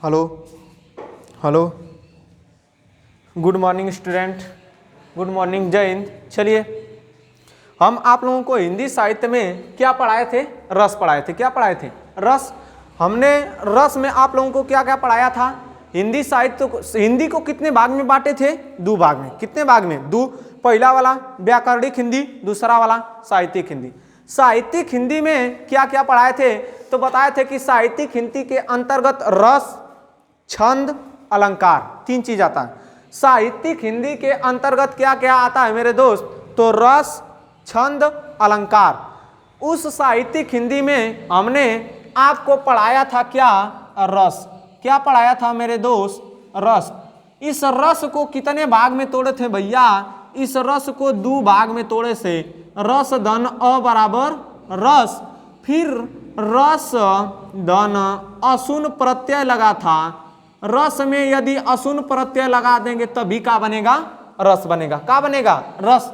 Hello hello, good morning student, good morning, जय हिंद। चलिए हम आप लोगों को हिंदी साहित्य में क्या पढ़ाए थे? रस पढ़ाए थे। क्या पढ़ाए थे? रस। हमने रस में आप लोगों को क्या क्या पढ़ाया था? हिंदी साहित्य को, हिंदी को कितने भाग में बांटे थे? दो भाग में। कितने भाग में? दो। पहला वाला व्याकरणिक हिंदी, दूसरा वाला साहित्यिक हिंदी। साहित्यिक हिंदी में क्या क्या पढ़ाए थे? तो बताए थे कि साहित्यिक हिंदी के अंतर्गत रस, छंद, अलंकार, तीन चीज आता है। साहित्यिक हिंदी के अंतर्गत क्या क्या आता है मेरे दोस्त? तो रस, छंद, अलंकार। उस साहित्यिक हिंदी में हमने आपको पढ़ाया था क्या? रस। क्या पढ़ाया था मेरे दोस्त? रस। इस रस को कितने भाग में तोड़े थे भैया? इस रस को दो भाग में तोड़े से रस धन अ बराबर रस, फिर रस धन असुन प्रत्यय लगा था। रस में यदि असुन प्रत्यय लगा देंगे तभी क्या बनेगा? रस बनेगा। क्या बनेगा? रस।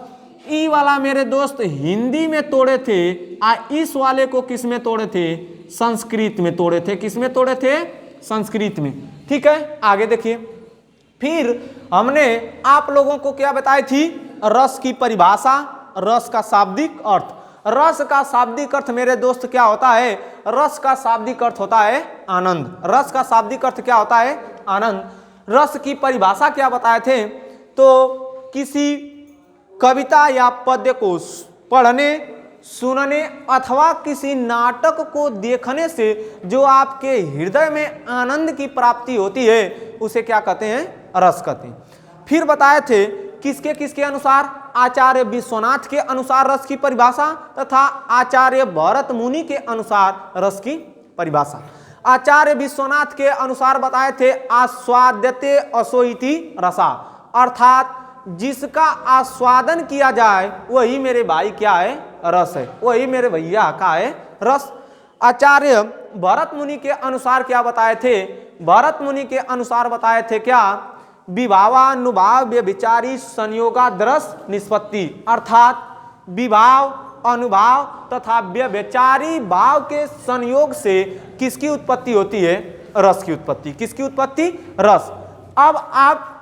ई वाला मेरे दोस्त हिंदी में तोड़े थे, इस वाले को किस में तोड़े थे? संस्कृत में तोड़े थे। किस में तोड़े थे? संस्कृत में। ठीक है, आगे देखिए। फिर हमने आप लोगों को क्या बताई थी? रस की परिभाषा, रस का शाब्दिक अर्थ। रस का शाब्दिक अर्थ मेरे दोस्त क्या होता है? रस का शाब्दिक अर्थ होता है आनंद। रस का शाब्दिक अर्थ क्या होता है? आनंद। रस की परिभाषा क्या बताए थे? तो किसी कविता या पद्य को पढ़ने, सुनने अथवा किसी नाटक को देखने से जो आपके हृदय में आनंद की प्राप्ति होती है उसे क्या कहते हैं? रस कहते हैं। फिर बताए थे किसके किसके अनुसार? आचार्य विश्वनाथ के अनुसार रस की परिभाषा तथा आचार्य भरत मुनि के अनुसार रस की परिभाषा। आचार्य विश्वनाथ के अनुसार बताए थे आस्वाद्यते असो इति रसा, अर्थात जिसका आस्वादन किया जाए वही मेरे भाई क्या है? रस है। वही मेरे भैया का है? रस। आचार्य भरत मुनि के अनुसार क्या बताए थे? भरत मुनि के अनुसार बताए थे क्या? विभावानुभाव व्यभिचारी संयोगादरस निष्पत्ति, अर्थात विभाव, अनुभाव तथा व्यभिचारी भाव के संयोग से किसकी उत्पत्ति होती है? रस की उत्पत्ति। किसकी उत्पत्ति? रस। अब आप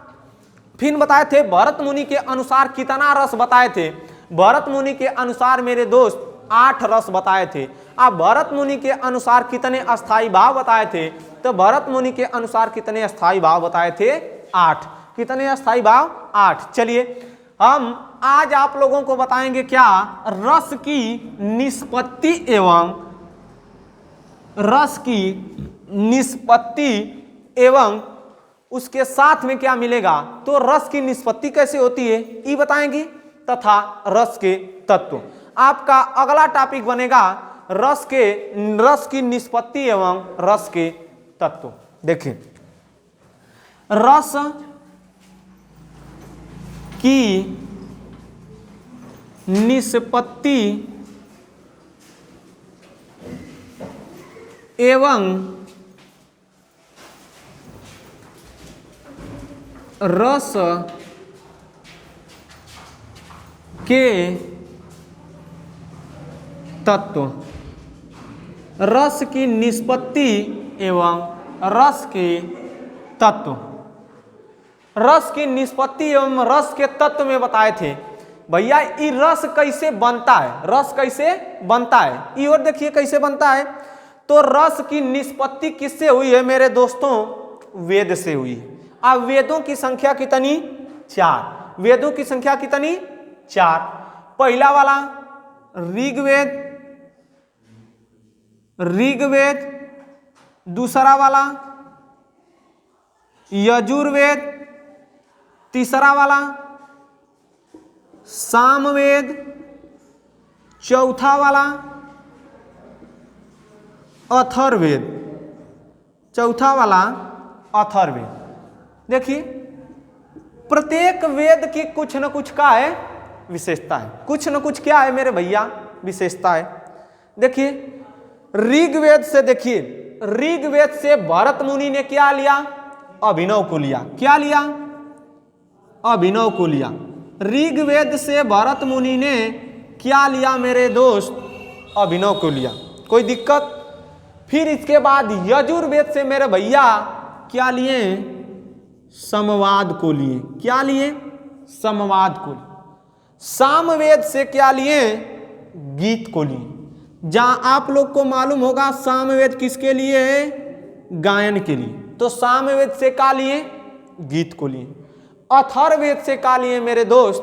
फिर बताए थे भरत मुनि के अनुसार कितना रस बताए थे? भरत मुनि के अनुसार मेरे दोस्त 8 रस बताए थे। अब भरत मुनि के अनुसार कितने अस्थाई भाव बताए थे? तो भरत मुनि के अनुसार कितने अस्थाई भाव बताए थे? 8। कितने अस्थाई भाव? 8। चलिए हम आज आप लोगों को बताएंगे क्या? रस की निष्पत्ति एवं रस की निष्पत्ति एवं उसके साथ में क्या मिलेगा? तो रस की निष्पत्ति कैसे होती है ये बताएंगे, तथा रस के तत्व। आपका अगला टॉपिक बनेगा रस की निष्पत्ति एवं रस के तत्व। देखिए, रस की निष्पत्ति एवं रस के तत्व। रस की निष्पत्ति एवं रस के तत्व। रस की निष्पत्ति एवं रस के तत्व में बताए थे भैया ये रस कैसे बनता है? रस कैसे बनता है ये और देखिए कैसे बनता है। तो रस की निष्पत्ति किससे हुई है मेरे दोस्तों? वेद से हुई है। अब वेदों की संख्या कितनी? 4। वेदों की संख्या कितनी? 4। पहला वाला ऋग्वेद, दूसरा वाला यजुर्वेद, तीसरा वाला सामवेद, चौथा वाला अथर्ववेद, चौथा वाला अथर्ववेद। देखिए प्रत्येक वेद की कुछ न कुछ का है? विशेषता है। कुछ न कुछ क्या है मेरे भैया? विशेषता है। देखिए ऋग्वेद से, देखिए ऋग्वेद से भरत मुनि ने क्या लिया? अभिनव को लिया। क्या लिया? अभिनव को लिया। ऋग्वेद से भरत मुनि ने क्या लिया मेरे दोस्त? अभिनव को लिया। कोई दिक्कत? फिर इसके बाद यजुर्वेद से मेरे भैया क्या लिए? समवाद को लिए। क्या लिए? समवाद को लिए। सामवेद से क्या लिए? गीत को लिए। जहां आप लोग को मालूम होगा सामवेद किसके लिए है? गायन के लिए। तो सामवेद से क्या लिए? गीत को लिए। अथर्ववेद से क्या लिए मेरे दोस्त?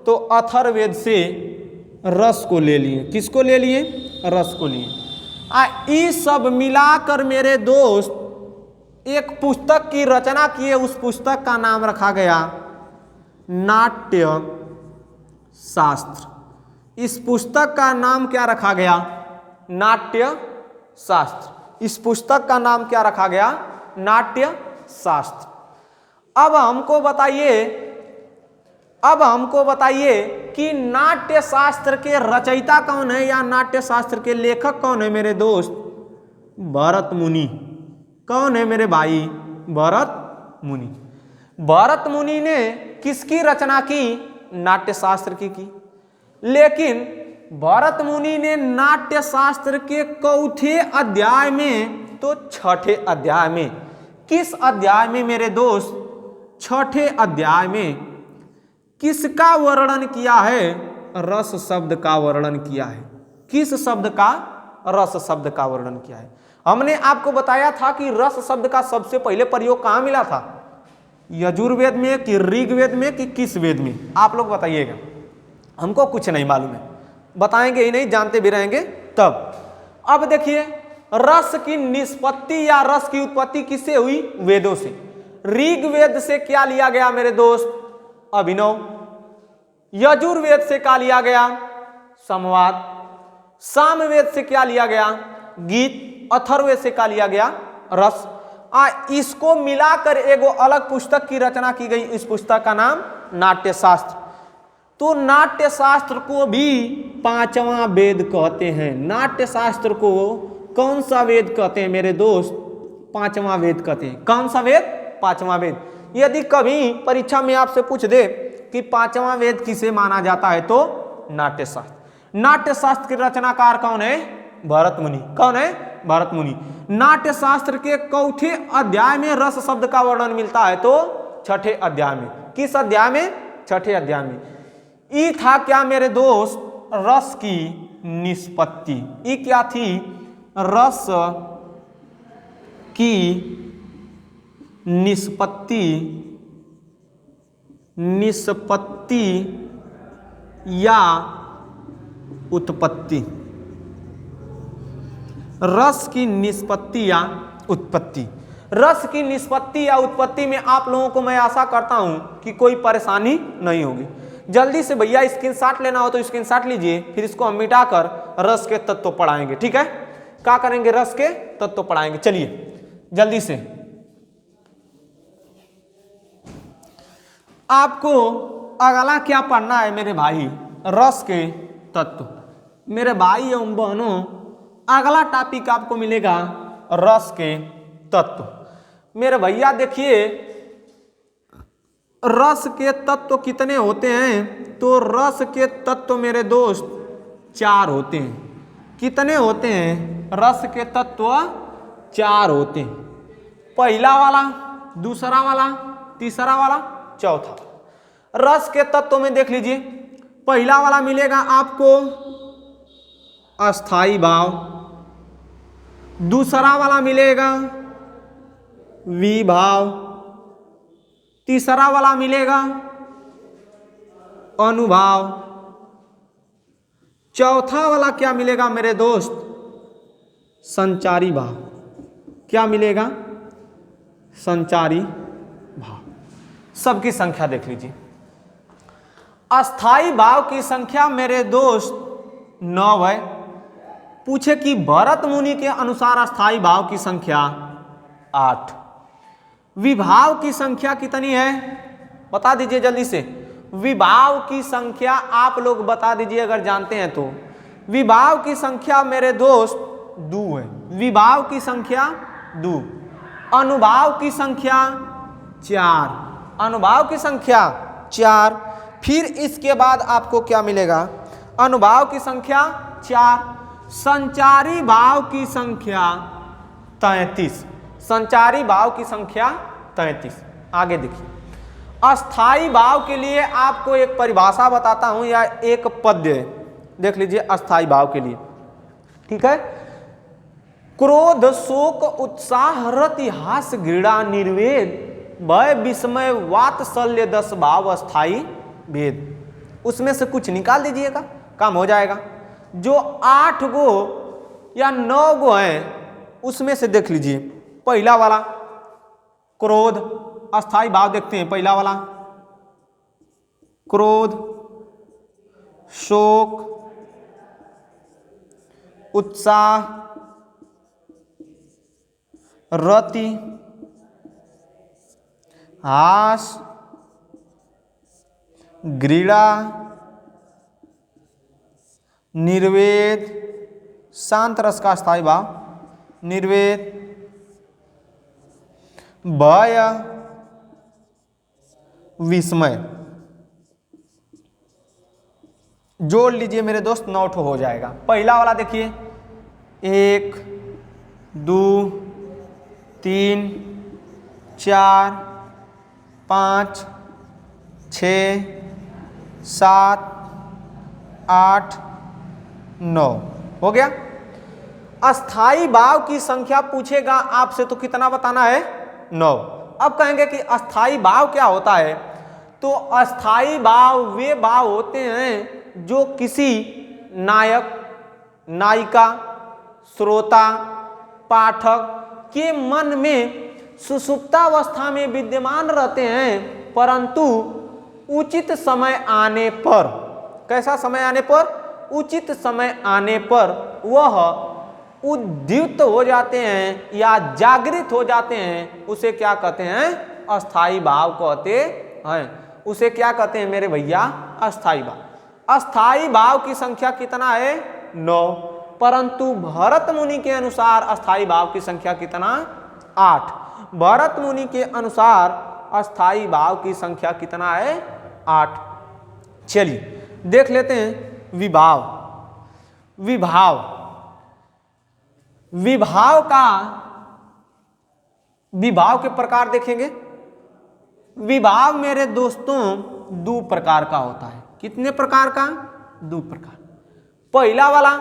तो अथर्ववेद से रस को ले लिए। किसको ले लिए? रस को लिए। ये सब मिलाकर मेरे दोस्त एक पुस्तक की रचना किए। उस पुस्तक का नाम रखा गया नाट्य शास्त्र। इस पुस्तक का नाम क्या रखा गया? नाट्य शास्त्र। इस पुस्तक का नाम क्या रखा गया? नाट्य शास्त्र। अब हमको बताइए कि नाट्य शास्त्र के रचयिता कौन है या नाट्य शास्त्र के लेखक कौन है मेरे दोस्त? भरत मुनि। कौन है मेरे भाई? भरत मुनि। भरत मुनि ने किसकी रचना की? नाट्य शास्त्र की। लेकिन भरत मुनि ने नाट्य शास्त्र के चौथे अध्याय में, तो छठे अध्याय में, किस अध्याय में मेरे दोस्त? छठे अध्याय में किसका वर्णन किया है? रस शब्द का वर्णन किया है। किस शब्द का? रस शब्द का वर्णन किया है। हमने आपको बताया था कि रस शब्द का सबसे पहले प्रयोग कहाँ मिला था? यजुर्वेद में कि ऋग्वेद में कि किस वेद में? आप लोग बताइएगा। हमको कुछ नहीं मालूम है, बताएंगे ही नहीं, जानते भी रहेंगे तब। अब देखिए, रस की निष्पत्ति या रस की उत्पत्ति किससे हुई? वेदों से। ऋग्वेद से क्या लिया गया मेरे दोस्त? अभिनव। यजुर्वेद से क्या लिया गया? संवाद। सामवेद से क्या लिया गया? गीत। अथर्ववेद से क्या लिया गया? रस। इसको मिलाकर एगो अलग पुस्तक की रचना की गई। इस पुस्तक का नाम नाट्य शास्त्र। तो नाट्य शास्त्र को भी पांचवा वेद कहते हैं। नाट्य शास्त्र को कौन सा वेद कहते हैं मेरे दोस्त? पांचवा वेद कहते हैं। कौन सा वेद? पांचवा वेद। यदि कभी परीक्षा में आपसे पूछ दे कि पांचवा वेद किसे माना जाता है, तो नाट्य शास्त्र। नाट्य शास्त्र के रचनाकार कौन है? भरत मुनि। कौन है? भरत मुनि। नाट्य शास्त्र के चौथे अध्याय में रस शब्द का वर्णन मिलता है, तो छठे अध्याय में। किस अध्याय में? छठे अध्याय में। ये था क्या मेरे दोस्त? रस की निष्पत्ति। ये क्या थी? रस की निष्पत्ति या उत्पत्ति। रस की निष्पत्ति या उत्पत्ति। रस की निष्पत्ति या उत्पत्ति में आप लोगों को मैं आशा करता हूं कि कोई परेशानी नहीं होगी। जल्दी से भैया स्क्रीनशॉट लेना हो तो स्क्रीनशॉट लीजिए, फिर इसको हम मिटाकर रस के तत्व पढ़ाएंगे। ठीक है? क्या करेंगे? रस के तत्व पढ़ाएंगे। चलिए जल्दी से। आपको अगला क्या पढ़ना है मेरे भाई? रस के तत्व। मेरे भाई एवं बहनों, अगला टॉपिक आपको मिलेगा रस के तत्व। मेरे भैया देखिए, रस के तत्व कितने होते हैं? तो रस के तत्व मेरे दोस्त 4 होते हैं। कितने होते हैं? रस के तत्व 4 होते हैं। पहला वाला, दूसरा वाला, तीसरा वाला, चौथा। रस के तत्व में देख लीजिए, पहला वाला मिलेगा आपको अस्थाई भाव, दूसरा वाला मिलेगा विभाव, तीसरा वाला मिलेगा अनुभाव, चौथा वाला क्या मिलेगा मेरे दोस्त? संचारी भाव। क्या मिलेगा? संचारी भाव। सबकी संख्या देख लीजिए। अस्थाई भाव की संख्या मेरे दोस्त 9 है। पूछे कि भरत मुनि के अनुसार अस्थाई भाव की संख्या 8। विभाव की संख्या कितनी है? बता दीजिए जल्दी से। विभाव की संख्या आप लोग बता दीजिए अगर जानते हैं तो। विभाव की संख्या मेरे दोस्त 2 है। विभाव की संख्या 2। अनुभाव की संख्या 4। अनुभाव की संख्या 4। फिर इसके बाद आपको क्या मिलेगा? अनुभाव की संख्या 4। संचारी भाव की संख्या 33। संचारी भाव की संख्या 33। आगे देखिए, अस्थाई भाव के लिए आपको एक परिभाषा बताता हूं या एक पद्य है, देख लीजिए अस्थाई भाव के लिए। ठीक है, क्रोध शोक उत्साह रति हास घृणा निर्वेद भय विस्मय वात्सल्य 10 भाव अस्थाई भेद। उसमें से कुछ निकाल दीजिएगा, काम हो जाएगा। जो 8 गो या 9 गो हैं उसमें से देख लीजिए, पहला वाला क्रोध अस्थाई भाव देखते हैं। पहला वाला क्रोध शोक उत्साह रति हास घृणा निर्वेद, शांत रस का स्थायी भाव निर्वेद, भय विस्मय। जोड़ लीजिए मेरे दोस्त, 9 ठो हो जाएगा। पहला वाला देखिए 1 2 3 4 5 6 7 8 9 हो गया। अस्थाई भाव की संख्या पूछेगा आपसे तो कितना बताना है? 9। अब कहेंगे कि अस्थाई भाव क्या होता है, तो अस्थाई भाव वे भाव होते हैं जो किसी नायक नायिका श्रोता पाठक के मन में सुषुप्तावस्था में विद्यमान रहते हैं, परंतु उचित समय आने पर, कैसा समय आने पर? उचित समय आने पर वह उद्दीप्त हो जाते हैं या जागृत हो जाते हैं। उसे क्या कहते हैं? अस्थाई भाव कहते हैं। उसे क्या कहते हैं मेरे भैया? अस्थाई भाव। अस्थाई भाव की संख्या कितना है? 9। परंतु भरत मुनि के अनुसार अस्थाई भाव की संख्या कितना? 8। भरत मुनि के अनुसार अस्थाई भाव की संख्या कितना है? 8। चलिए देख लेते हैं विभाव। विभाव के प्रकार देखेंगे। विभाव मेरे दोस्तों 2 प्रकार का होता है। कितने प्रकार का? 2 प्रकार। पहला वाला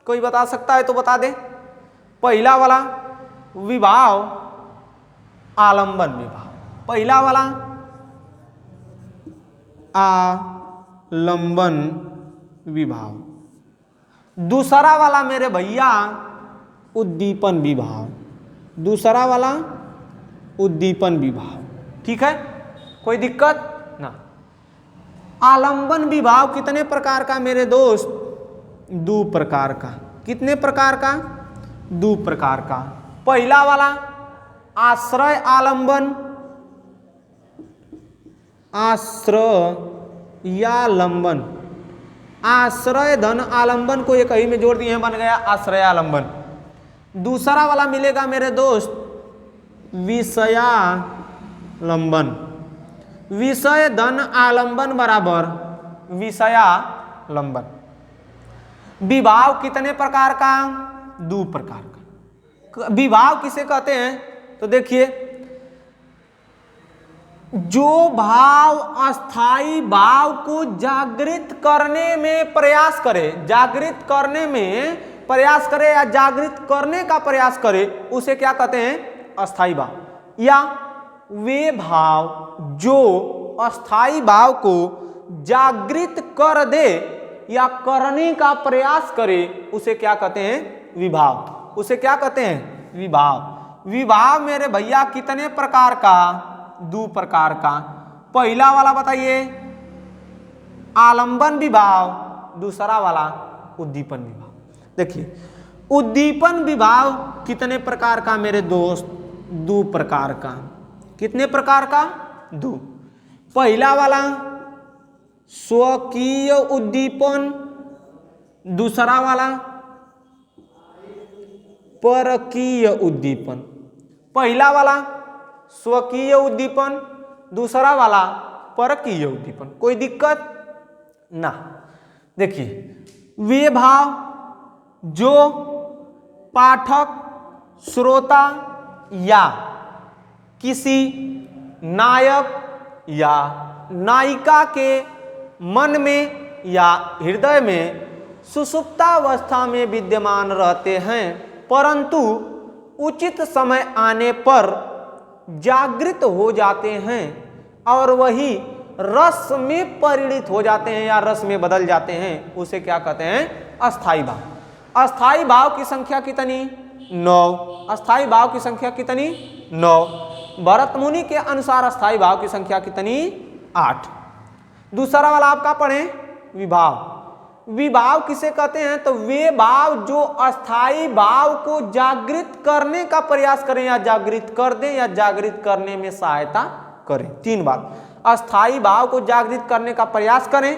कोई बता सकता है तो बता दे। पहला वाला विभाव आलंबन विभाव। पहला वाला आलंबन विभाव। दूसरा वाला मेरे भैया उद्दीपन विभाव। दूसरा वाला उद्दीपन विभाव। ठीक है, कोई दिक्कत ना। आलंबन विभाव कितने प्रकार का मेरे दोस्त? 2 प्रकार का। कितने प्रकार का? 2 प्रकार का। पहला वाला आश्रय आलंबन, आश्रयालंबन। आश्रय धन आलंबन को एक ही में जोड़ दिए हैं, बन गया आश्रय आलंबन। दूसरा वाला मिलेगा मेरे दोस्त विषयालंबन। विषय धन आलंबन बराबर विषयालंबन। विभाव कितने प्रकार का? 2 प्रकार का। विभाव किसे कहते हैं? तो देखिए, जो भाव अस्थाई भाव को जागृत करने में प्रयास करे, जागृत करने में प्रयास करे या जागृत करने का प्रयास करे, उसे क्या कहते हैं? अस्थाई भाव। या वे भाव जो अस्थाई भाव को जागृत कर दे या करने का प्रयास करे, उसे क्या कहते हैं? विभाव। उसे क्या कहते हैं? विभाव। विभाव मेरे भैया कितने प्रकार का? 2 प्रकार का। पहला वाला बताइए आलंबन विभाव, दूसरा वाला उद्दीपन विभाव। देखिए उद्दीपन विभाव कितने प्रकार का मेरे दोस्त? 2 प्रकार का। कितने प्रकार का? 2। पहला वाला स्वकीय उद्दीपन, दूसरा वाला परकीय उद्दीपन। पहला वाला स्वकीय उद्दीपन, दूसरा वाला परकीय उद्दीपन। कोई दिक्कत ना। देखिए वे भाव जो पाठक श्रोता या किसी नायक या नायिका के मन में या हृदय में सुषुप्तावस्था में विद्यमान रहते हैं, परंतु उचित समय आने पर जागृत हो जाते हैं और वही रस में परिणित हो जाते हैं या रस में बदल जाते हैं। उसे क्या कहते हैं? अस्थाई भाव। अस्थाई भाव की संख्या कितनी? 9। अस्थाई भाव की संख्या कितनी? 9। भरत मुनि के अनुसार अस्थाई भाव की संख्या कितनी? 8। दूसरा वाला आपका पढ़ें, विभाव। विभाव किसे कहते हैं? तो वे भाव जो अस्थाई भाव को जागृत करने का प्रयास करें या जागृत कर दें या जागृत करने में सहायता करें। 3 बात, अस्थाई भाव को जागृत करने का प्रयास करें,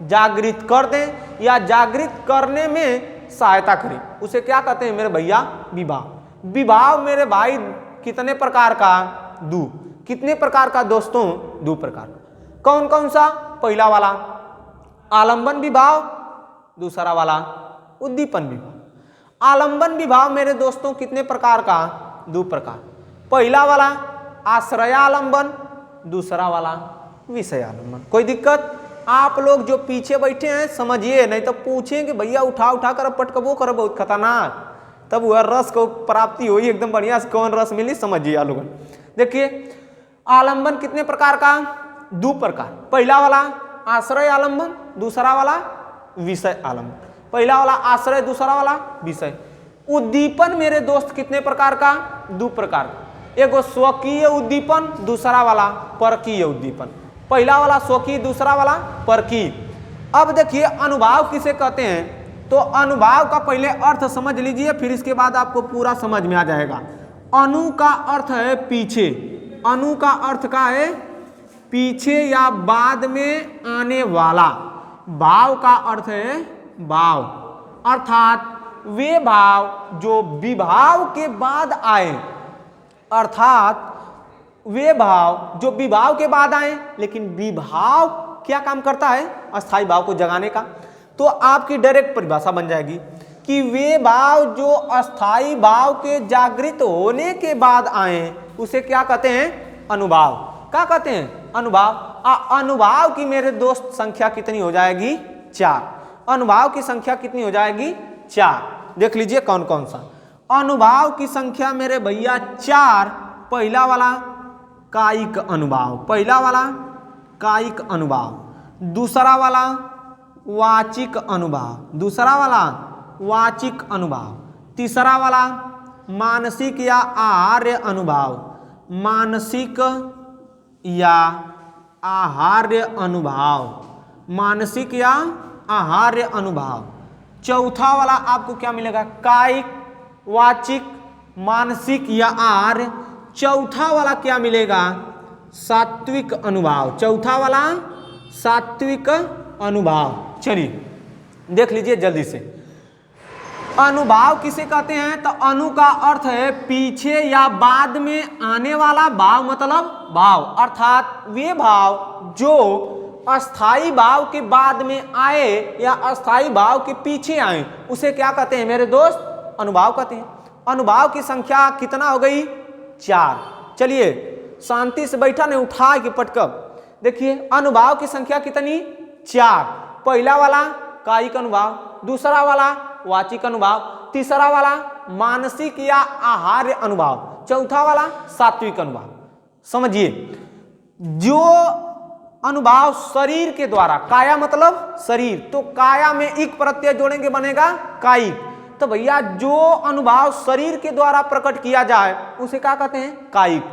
जागृत कर दें या जागृत करने में सहायता करें, उसे क्या कहते हैं मेरे भैया? विभाव। विभाव मेरे भाई कितने प्रकार का? 2। कितने प्रकार का दोस्तों? 2 प्रकार। कौन कौन सा? पहला वाला आलंबन विभाव, दूसरा वाला उद्दीपन विभाव। आलंबन विभाव मेरे दोस्तों कितने प्रकार का? 2 प्रकार। पहला वाला आश्रयालंबन, दूसरा वाला विषयालंबन। कोई दिक्कत? आप लोग जो पीछे बैठे हैं समझिए, नहीं तो पूछेंगे भैया उठा उठा कर पटकबो कर, बहुत खतरनाक। तब वह रस को प्राप्ति हुई एकदम बढ़िया से, कौन रस मिली समझिए आप लोगों। देखिए आलंबन कितने प्रकार का? 2 प्रकार। पहला वाला आश्रय आलंबन, दूसरा वाला विषय आलंबन। पहला वाला आश्रय, दूसरा वाला विषय। उद्दीपन मेरे दोस्त कितने प्रकार का? 2 प्रकार का। एगो स्वकीय उद्दीपन, दूसरा वाला परकीय उद्दीपन। पहला वाला स्वकीय, दूसरा वाला परकीय। अब देखिए अनुभाव किसे कहते हैं? तो अनुभाव का पहले अर्थ समझ लीजिए, फिर इसके बाद आपको पूरा समझ में आ जाएगा। अनु का अर्थ है पीछे। अनु का अर्थ का है पीछे या बाद में आने वाला। भाव का अर्थ है भाव, अर्थात वे भाव जो विभाव के बाद आए, अर्थात वे भाव जो विभाव के बाद आए, लेकिन विभाव क्या काम करता है? अस्थाई भाव को जगाने का। तो आपकी डायरेक्ट परिभाषा बन जाएगी कि वे भाव जो अस्थाई भाव के जागृत होने के बाद आए, उसे क्या कहते हैं? अनुभाव। क्या कहते हैं? अनुभाव। अनुभाव की मेरे दोस्त संख्या कितनी हो जाएगी? 4। अनुभाव की संख्या कितनी हो जाएगी? 4। देख लीजिए कौन कौन सा अनुभाव की संख्या मेरे भैया 4। पहला वाला कायिक अनुभाव, पहला वाला कायिक अनुभाव। दूसरा वाला वाचिक अनुभाव, दूसरा वाला वाचिक अनुभाव। तीसरा वाला मानसिक या आहार्य अनुभाव, मानसिक या आहार्य अनुभाव, मानसिक या आहार्य अनुभाव। चौथा वाला आपको क्या मिलेगा? कायिक, वाचिक, मानसिक या आहार्य। चौथा वाला क्या मिलेगा? सात्विक अनुभाव। चौथा वाला सात्विक अनुभाव। चलिए देख लीजिए जल्दी से। अनुभाव किसे कहते हैं? तो अनु का अर्थ है पीछे या बाद में आने वाला भाव, मतलब भाव, अर्थात वे भाव जो अस्थाई भाव के बाद में आए या अस्थाई भाव के पीछे आए, उसे क्या कहते हैं मेरे दोस्त? अनुभाव कहते हैं। अनुभाव की संख्या कितना हो गई? 4। चलिए शांति से बैठा नहीं, उठा के पटकब। देखिए अनुभाव की संख्या कितनी? 4। पहला वाला कायिक अनुभाव, दूसरा वाला वाचिक अनुभाव, तीसरा वाला मानसिक या आहार्य अनुभाव, चौथा वाला सात्विक अनुभाव। समझिए, जो अनुभाव शरीर के द्वारा, काया मतलब शरीर, तो काया में एक प्रत्यय जोड़ेंगे बनेगा कायिक। तो भैया जो अनुभाव शरीर के द्वारा प्रकट किया जाए उसे क्या कहते हैं? कायिक।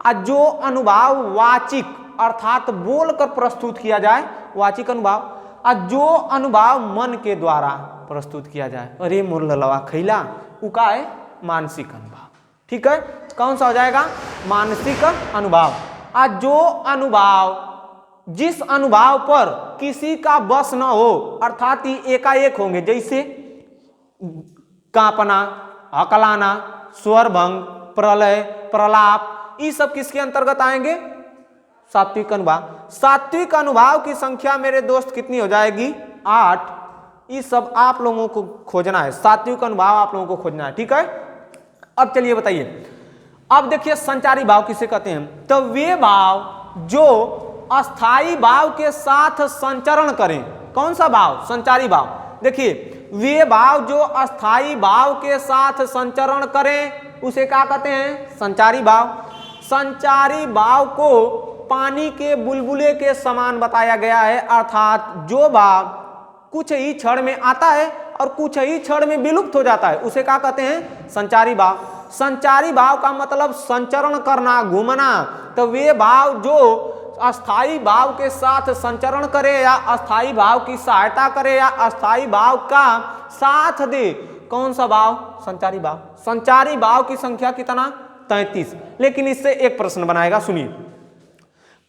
और जो अनुभाव वाचिक अर्थात बोलकर प्रस्तुत किया जाए, वाचिक अनुभाव। और जो अनुभाव मन के द्वारा प्रस्तुत किया जाए, अरे मोर ललवा खैला, उका है मानसिक अनुभाव। ठीक है, कौन सा हो जाएगा? मानसिक अनुभाव। और जो अनुभाव, जिस अनुभाव पर किसी का बस न हो, अर्थात ही एकाएक होंगे, जैसे कांपना, हकलाना, स्वरभंग, प्रलय, प्रलाप, ये सब किसके अंतर्गत आएंगे? सात्विक अनुभाव। सात्विक अनुभाव की संख्या मेरे दोस्त कितनी हो जाएगी? 8। ये सब आप लोगों को खोजना है, सात्विक अनुभाव आप लोगों को खोजना है। ठीक है, अब चलिए बताइए, अब देखिए संचारी भाव किसे कहते हैं, तो वे भाव जो अस्थाई भाव के साथ संचरण करें। कौन सा भाव? संचारी भाव। देखिए वे भाव जो अस्थाई भाव के साथ संचरण करें उसे क्या कहते हैं? संचारी भाव। संचारी भाव को पानी के बुलबुले के समान बताया गया है, अर्थात जो भाव कुछ ही क्षण में आता है और कुछ ही क्षण में विलुप्त हो जाता है उसे क्या कहते हैं? संचारी भाव। संचारी भाव का मतलब संचरण करना, घूमना। तो वे भाव जो अस्थाई भाव के साथ संचरण करे या अस्थाई भाव की सहायता करे या अस्थाई भाव का साथ दे, कौन सा भाव? संचारी भाव। संचारी भाव की संख्या कितना? 33। लेकिन इससे एक प्रश्न बनाएगा, सुनिए।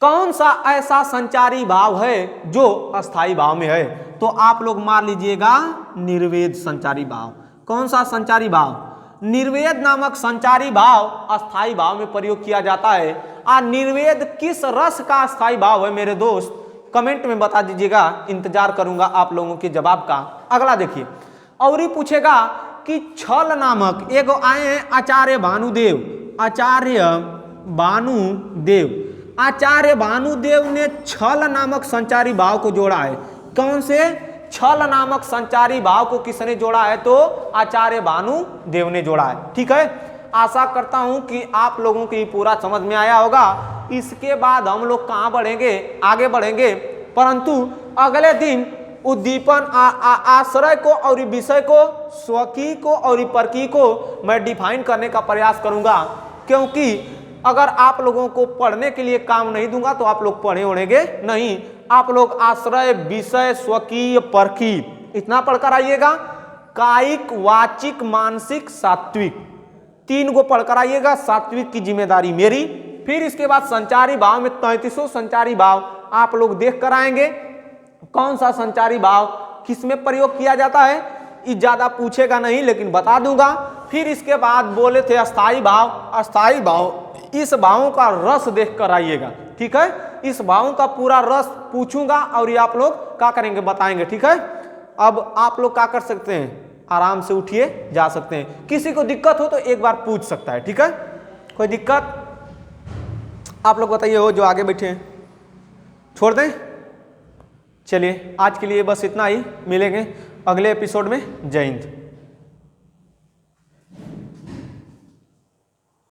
कौन सा ऐसा संचारी भाव है जो अस्थाई भाव में है? तो आप लोग मान लीजिएगा निर्वेद संचारी भाव। कौन सा संचारी भाव? निर्वेद नामक संचारी भाव अस्थाई भाव में प्रयोग किया जाता है। निर्वेद किस रस का अस्थाई भाव है मेरे दोस्त? कमेंट में बता दीजिएगा, इंतजार करूंगा आप लोगों के जवाब का। अगला देखिए, और ही पूछेगा कि छल नामक, एगो आए हैं आचार्य भानुदेव। आचार्य भानुदेव ने छल नामक संचारी भाव को जोड़ा है। कौन से? छल नामक संचारी भाव को किसने जोड़ा है? तो आचार्य भानुदेव ने जोड़ा है। ठीक है, आशा करता हूं कि आप लोगों को ये पूरा समझ में आया होगा। इसके बाद हम लोग कहां बढ़ेंगे? आगे बढ़ेंगे, परंतु अगले दिन उद्दीपन आश्रय को और विषय को, स्वकीय को और परकीय को मैं डिफाइन करने का प्रयास करूंगा, क्योंकि अगर आप लोगों को पढ़ने के लिए काम नहीं दूंगा तो आप लोग पढ़े उड़ेंगे नहीं। आप लोग आश्रय, विषय, स्वकीय, परकीय इतना पढ़कर आइएगा। कायिक, वाचिक, मानसिक, सात्विक, 3 को पढ़कर आइएगा। सात्विक की जिम्मेदारी मेरी। फिर इसके बाद संचारी भाव में 33 संचारी भाव आप लोग देख कर आएंगे। कौन सा संचारी भाव किस में प्रयोग किया जाता है ये ज्यादा पूछेगा नहीं, लेकिन बता दूंगा। फिर इसके बाद बोले थे अस्थाई भाव। अस्थाई भाव, इस भावों का रस देख कर आइएगा। ठीक है, इस भावों का पूरा रस पूछूंगा और ये आप लोग क्या करेंगे बताएंगे। ठीक है, अब आप लोग क्या कर सकते हैं? आराम से उठिए, जा सकते हैं। किसी को दिक्कत हो तो एक बार पूछ सकता है। ठीक है, कोई दिक्कत? आप लोग बताइए, हो जो आगे बैठे हैं। छोड़ दें? चलिए आज के लिए बस इतना ही, मिलेंगे अगले एपिसोड में। जय हिंद।